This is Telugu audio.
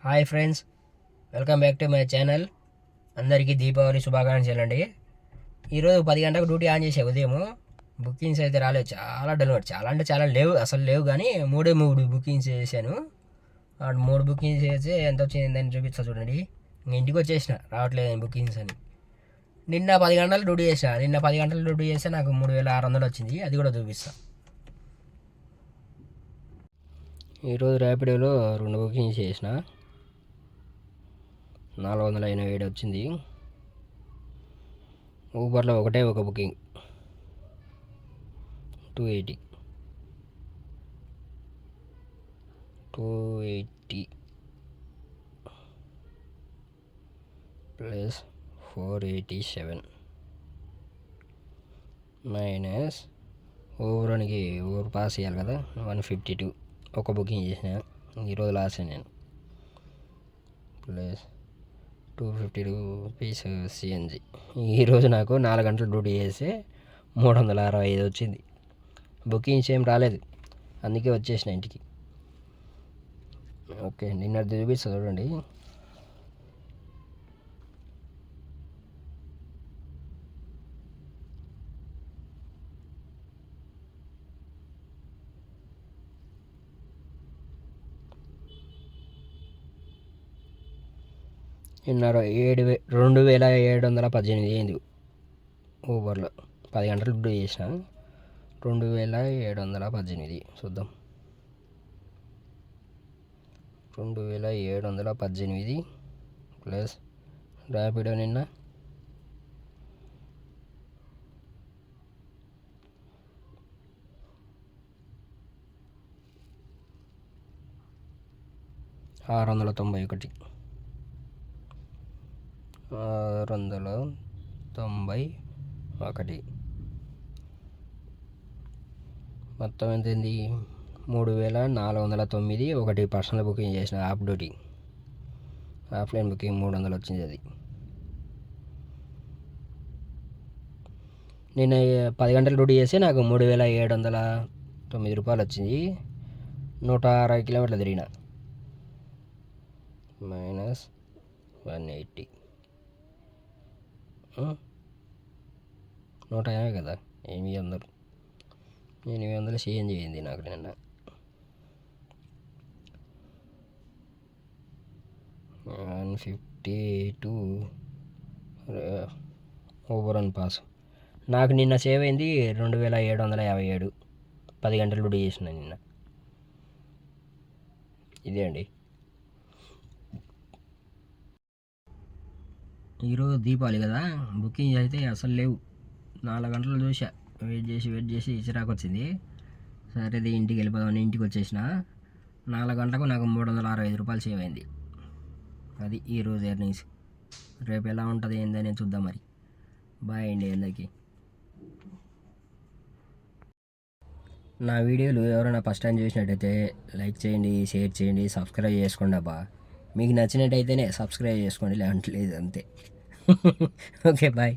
Hi friends, welcome back to my channel. అందరికీ దీపావళి శుభాకాంక్షలు అండి. ఈరోజు 10 గంటలకు డ్యూటీ ఆన్ చేసే ఉదయం బుకింగ్స్ అయితే రాలేదు. చాలా డెలివరీ, చాలా అంటే చాలా లేవు, అసలు లేవు. కానీ మూడు బుకింగ్స్ చేశాను. ఆ 3 బుకింగ్స్ చేసి ఎంత వచ్చిందని చూపిస్తా చూడండి. ఇంటికి వచ్చేసిన, రావట్లేదు బుకింగ్స్ అని. నిన్న 10 గంటలు డ్యూటీ చేసిన. నిన్న 10 గంటలు డ్యూటీ చేస్తే నాకు 3600 వచ్చింది. అది కూడా చూపిస్తా. ఈరోజు ర్యాపిడోలో 2 బుకింగ్స్ చేసిన, 487 వచ్చింది. ఊబర్లో ఒక booking 280 plus 487 minus Uber pass చేయాలి కదా, 152 ఒక బుకింగ్ చేసిన. ఈరోజు లాస్ట్ నేను. Plus 252 rupees CNG. ఈరోజు నాకు 4 గంటలు డ్యూటీ చేస్తే 365 వచ్చింది. బుకింగ్స్ ఏం రాలేదు, అందుకే వచ్చేసిన ఇంటికి. ఓకే, నిన్న చూపిస్తా చూడండి. నిన్న 2718 అయింది. ఊబర్లో 10 గంటలు డ్యూటీ చేసిన, 2718. చూద్దాం, 2718 ప్లస్ ర్యాపిడో నిన్న 691. మొత్తం ఎంత అయింది? 3409. ఒకటి పర్సనల్ బుకింగ్ చేసిన, యాప్ డ్యూటీ. ఆఫ్లైన్ బుకింగ్ 300 వచ్చింది. అది నేను 10 గంటలు డ్యూటీ చేస్తే నాకు 3709 రూపాయలు వచ్చింది. 160 కిలోమీటర్లు తిరిగిన. మైనస్ 180, 150 కదా, 800 సిఎన్జి అయింది నాకు నిన్న. $152 ఊబర్ అండ్ పాస్. నాకు నిన్న సేవ్ అయింది 2757. 10 గంటలు డ్యూటీ చేసిన నిన్న. ఇదే అండి. ఈరోజు దీపావళి కదా, బుకింగ్ అయితే అసలు లేవు. 4 గంటలు చూసా, వెయిట్ చేసి చిరాకు వచ్చింది. సరే ఇంటికి వెళ్ళిపోదామని ఇంటికి వచ్చేసిన. 4 గంటలకు నాకు 365 రూపాయలు సేవ్ అయింది. అది ఈరోజు ఎర్నింగ్స్. రేపు ఎలా ఉంటుంది ఏందని చూద్దాం మరి. బాయ్ అండి అందరికీ. నా వీడియోలు ఎవరైనా ఫస్ట్ టైం చూసినట్టయితే లైక్ చేయండి, షేర్ చేయండి, సబ్స్క్రైబ్ చేసుకోండి అబ్బా. మీకు నచ్చినట్టయితేనే సబ్స్క్రైబ్ చేసుకోండి, లేదంటే లేదు, అంతే. Okay, bye.